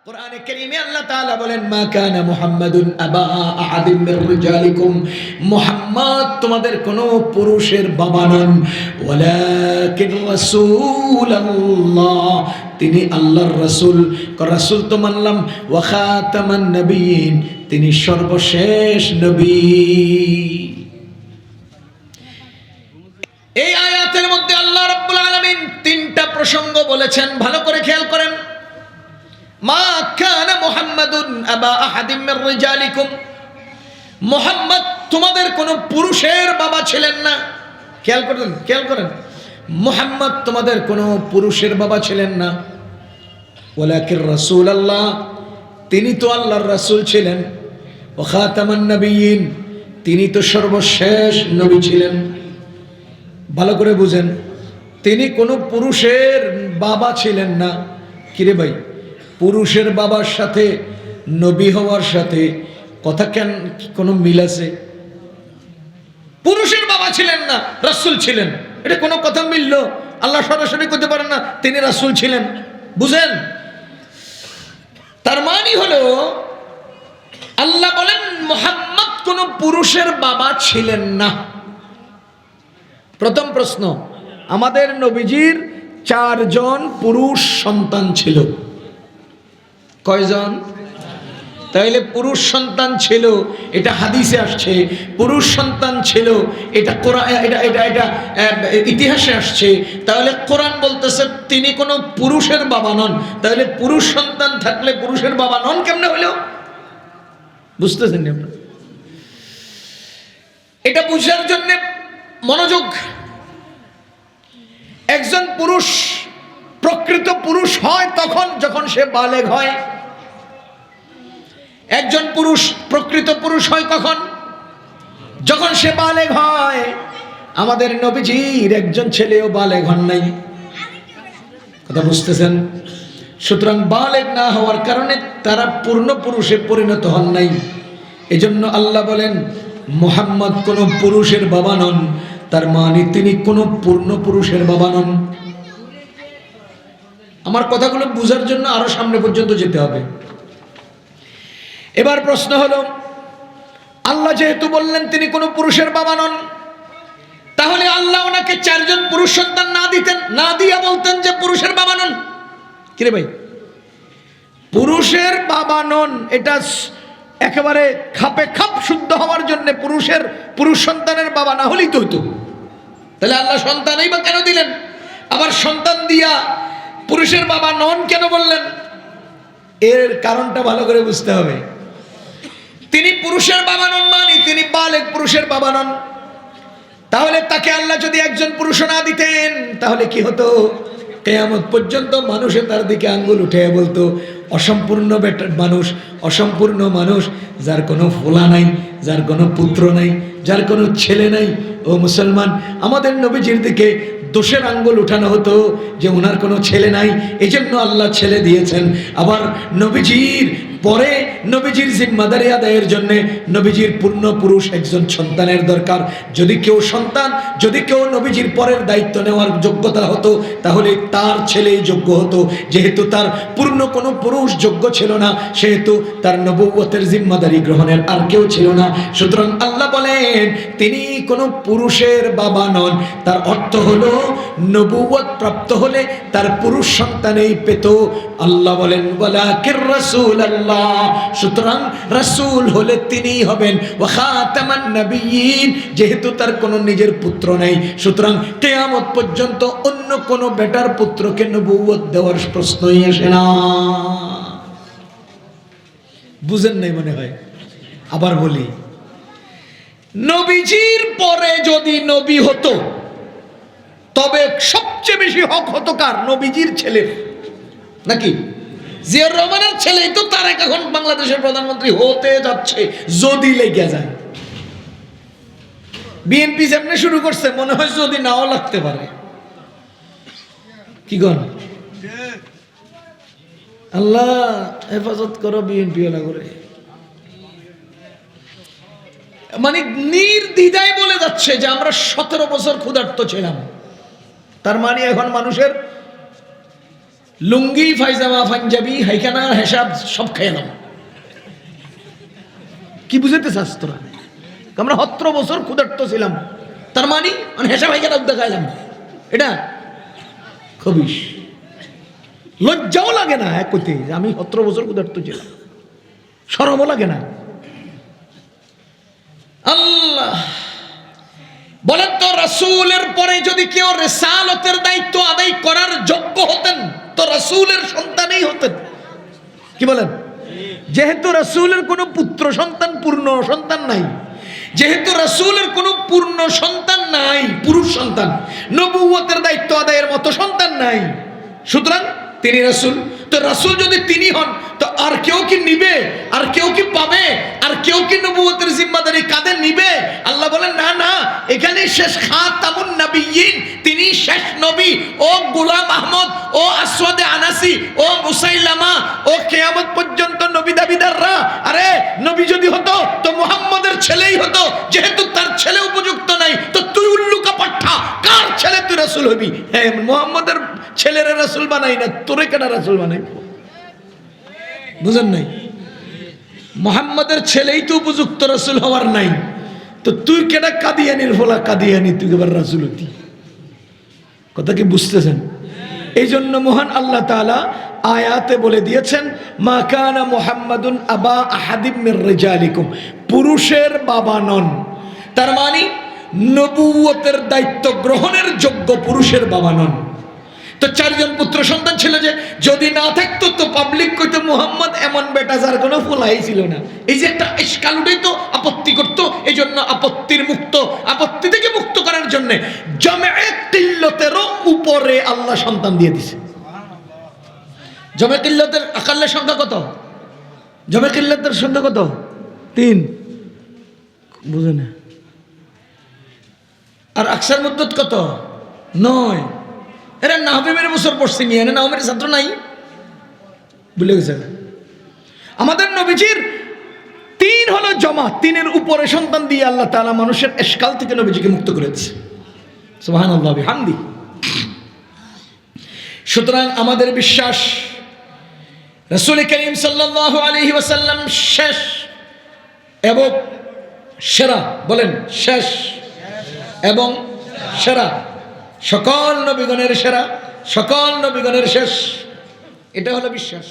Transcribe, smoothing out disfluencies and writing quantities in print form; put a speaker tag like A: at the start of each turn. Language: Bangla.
A: কোরআনে কারীমে আল্লাহ তাআলা বলেন মা কানা মুহাম্মাদুন আবা আহাদিম মির রিজালিকুম, মুহাম্মদ তোমাদের কোনো পুরুষের বাবা নন, ওয়ালাকিন রাসূলুল্লাহ, তিনি আল্লাহর রাসূল। রাসূল তো মানলাম, ওয়া খাতামান নবিয়্যিন, তিনি সর্বশেষ নবী। এই আয়াতের মধ্যে আল্লাহ রাব্বুল আলামিন তিনটা প্রসঙ্গ বলেছেন, ভালো করে খেয়াল করেন। মা কানা মুহাম্মাদুন আবা আহাদিম মির রিজালিকুম, মুহাম্মদ তোমাদের কোন পুরুষের বাবা ছিলেন না। খেয়াল করেন, মুহাম্মদ তোমাদের কোন পুরুষের বাবা ছিলেন না। ওয়ালাকিন রাসূলুল্লাহ, তিনি তো আল্লাহর রাসূল ছিলেন। ওয়া খাতামান নবিয়্যিন, তিনি তো সর্বশেষ নবী ছিলেন। ভালো করে বুঝেন, তিনি কোনো পুরুষের বাবা ছিলেন না। কিরে ভাই, পুরুষের বাবার সাথে নবী হওয়ার সাথে কথা কেন কোনো মিল আছে? পুরুষের বাবা ছিলেন না, রাসূল ছিলেন, এটা কোনো কথা মিলল? আল্লাহ সরাসরি করতে পারেন না তিনি রাসূল ছিলেন। বুঝেন, তার মানে হলো আল্লাহ বলেন মুহাম্মদ কোন পুরুষের বাবা ছিলেন না। প্রথম প্রশ্ন, আমাদের নবীজির 4 জন পুরুষ সন্তান ছিল। কয়জন? তাইলে পুরুষ সন্তান ছিল, এটা হাদিসে আসছে। পুরুষ সন্তান ছিল, এটা কোরআন, এটা ইতিহাসে আসছে। তাহলে কোরআন বলতেছে তিনি কোনো পুরুষের বাবা নন। তাহলে পুরুষ সন্তান থাকলে পুরুষের বাবা নন কেমনে হলো? বুঝতেছেন আপনারা? এটা বুঝার জন্য মনোযোগ। একজন পুরুষ প্রকৃত পুরুষ হয় তখন যখন সে বালেগ হয়। একজন পুরুষ প্রকৃত পুরুষ হয় কখন? যখন সে বালেগ হয়। আমাদের নবীজির একজন ছেলেও বালেগ হন নাই। কথা বুঝতেছেন? সুতরাং বালেগ না হওয়ার কারণে তারা পূর্ণ পুরুষে পরিণত হন নাই। এজন্য আল্লাহ বলেন মুহাম্মদ কোন পুরুষের বাবা নন, তার মানে তিনি কোন পূর্ণ পুরুষের বাবা নন। আমার কথাগুলো বোঝার জন্য আরো সামনে পর্যন্ত যেতে হবে। এবার প্রশ্ন হলো, আল্লাহ যেহেতু বললেন তিনি কোন পুরুষের বাবা নন, তাহলে আল্লাহ ওনাকে 4 জন পুরুষ সন্তান না দিতেন, না দিয়া বলতেন যে পুরুষের বাবা নন? কিরে ভাই, পুরুষের বাবা নন এটা একেবারে খাপে খাপ শুদ্ধ হওয়ার জন্য পুরুষ সন্তানের বাবা না হলেই তো হইতো। তাহলে আল্লাহ সন্তানই বা কেন দিলেন? আবার সন্তান দিয়া পুরুষের বাবা নন কেন বললেন? এর কারণটা ভালো করে বুঝতে হবে। তিনি পুরুষের বাবা নন মানে তিনি বালেগ পুরুষের বাবা নন। তাহলে তাকে আল্লাহ যদি একজন পুরুষ না দিতেন তাহলে কি হতো? কিয়ামত পর্যন্ত মানুষে তার দিকে আঙ্গুল উঠে বলতো অসম্পূর্ণ মানুষ, অসম্পূর্ণ মানুষ, যার কোনো ফোলা নাই, যার কোনো পুত্র নাই, যার কোনো ছেলে নাই। ও মুসলমান, আমাদের নবীজির দিকে দোষের আঙ্গুল উঠানো হতো যে ওনার কোনো ছেলে নাই, এই জন্য আল্লাহ ছেলে দিয়েছেন। আবার নবীজির পরে নবীজির জিম্মাদারি আদায়ের জন্য নবীজির পূর্ণ পুরুষ একজন সন্তানের দরকার। যদি কেউ নবীজির পরের দায়িত্ব নেওয়ার যোগ্যতা হতো তাহলে তার ছেলেই যোগ্য হতো। যেহেতু তার পূর্ণ কোনো পুরুষ যোগ্য ছিল না, সেহেতু তার নবুয়তের জিম্মাদারি গ্রহণের আর কেউ ছিল না। সুতরাং আল্লাহ বলেন তিনি কোনো পুরুষের বাবা নন। তার অর্থ হলো নবুয়ত প্রাপ্ত হলে তার পুরুষ সন্তানেই পেত। আল্লাহ বলেন ওয়ালাকির রাসূলুল্লাহ, সুতরাং রাসূল হলে তিনিই হবেন। ওয়া খাতামান নবিয়্যিন, যেহেতু তার কোনো নিজের পুত্র নেই, সুতরাং কিয়ামত পর্যন্ত অন্য কোনো বেটার পুত্রকে নবুয়ত দেওয়ার প্রশ্নই আসে না। বুঝেন নাই মনে হয়? আবার বলি, নবীজির পরে যদি নবী হতো তবে সবচেয়ে বেশি হক হতো কার? নবীজির ছেলের, নাকি? জিয়াউর রহমানের ছেলেই তো তারেক এখন বাংলাদেশের প্রধানমন্ত্রী হতে যাচ্ছে যদি লেগে যায়। বিএনপি যেমনি শুরু করছে মনে হয় যদি নাও লাগতে পারে। কি গণ? আল্লাহ হেফাজত করো বিএনপি ওলা করে। মানে নির্দ্বিধায় বলে যাচ্ছে যে আমরা 17 বছর ক্ষুধার্ত ছিলাম। তার মানে এখন মানুষের লুঙ্গি পায়জামা পাঞ্জাবি হাইখানা হিসাব সব খেয়ে নাম। কি বুঝাতে চাস তোরা? আমরা 17 বছর ক্ষুধার্ত ছিলাম, তার মানে হিসাব হাইখানা দেখাইলাম, এটা খবিস। লজ্জাও লাগে না এক কইতে যে আমি 17 বছর ক্ষুধার্ত ছিলাম, শরমও লাগে না। আল্লাহ বলেন তো, রাসূলের পরে যদি কেউ রিসালাতের দায়িত্ব আদায় করার যোগ্য হতেন তো রাসূলের সন্তানই হতেন। কি বলেন? যেহেতু রাসূলের কোনো পুত্র সন্তান পূর্ণ সন্তান নাই, যেহেতু রাসূলের কোনো পূর্ণ সন্তান নাই, পুরুষ সন্তান, নবুয়তের দায়িত্ব আদায়ের মতো সন্তান নাই, সুতরাং তিনি রাসূল। তো রাসূল যদি তিনি হন তো আর কেউ কি নিবে? আর কেউ কি পাবে? আর কেউ কি নবুয়তের জিম্মাদারি কাঁধে নিবে? আল্লাহ বলেন না না, এখানে শেষ খাতামুন নবিয়্যিন, তিনি শেষ নবী। ও গোলাম আহমদ, ও আসওয়াদে আনাসি, ও মুসাইলামা, ও কিয়ামত পর্যন্ত নবী দাবিদাররা, আরে নবী যদি হতো তো মুহাম্মদের ছেলেই হতো। যেহেতু তার ছেলে উপযুক্ত নাই তো তুই উল্লুকা পাঠা, কার ছেলে তুই রাসূল হবি? হ্যাঁ, মুহাম্মদের ছেলের রাসূল বানাই না, তোরে কেন রাসূল বানাই? বুঝেন নাই? মুহাম্মদের ছেলেই তো উপযুক্ত রাসূল হওয়ার নাই, তো তুই কেন কাদিয়ানির ফলা কাদিয়ানি, তুই এবার রাসূল হতি? কথা কি বুঝতেছেন? এই জন্য মহান আল্লাহ তাআলা আয়াতে বলে দিয়েছেন, মা কানা মুহাম্মাদুন আবা আহাদিম মির রিজালিকুম, পুরুষের বাবা নন। তার মানে নবুয়তের দায়িত্ব গ্রহণের যোগ্য পুরুষের বাবা নন। তো 4 জন পুত্র সন্তান ছিল, যে যদি না থাকতো তো পাবলিক কইতো মুহাম্মদ এমন বেটা যার কোনো ফুলাই ছিল না। এই যে একটা ইশকাল উঠাইতো, আপত্তি করতো, এই জন্য আপত্তি থেকে মুক্ত করার জন্য জামে কিল্লতেরও উপরে আল্লাহ সন্তান দিয়ে দিছে। জামে কিল্লতের আকাল্যের সংখ্যা কত? জামে কিল্লতের সংখ্যা কত? 3, বুঝে না। আর আকসার মুদ্দত কত? 9। এরা নাহবে মেরে বছর পড়ছে নিয়ে, না নাহবের ছাত্র নাই, ভুলে গেছে। আমাদের নবীজির 3 হলো জমা, 3-এর উপরে সন্তান দিয়ে আল্লাহ তাআলা মানুষের ইশকাল থেকে নবীজিকে মুক্ত করেছে। সুবহানাল্লাহ বিহামদি। সুতরাং আমাদের বিশ্বাস, রাসূল করিম সাল্লাল্লাহু আলাইহি ওয়াসাল্লাম শেষ এবং সেরা। বলেন শেষ এবং সেরা, সকল নবীগণের সেরা, সকল নবীগণের শেষ, এটা হলো বিশ্বাস।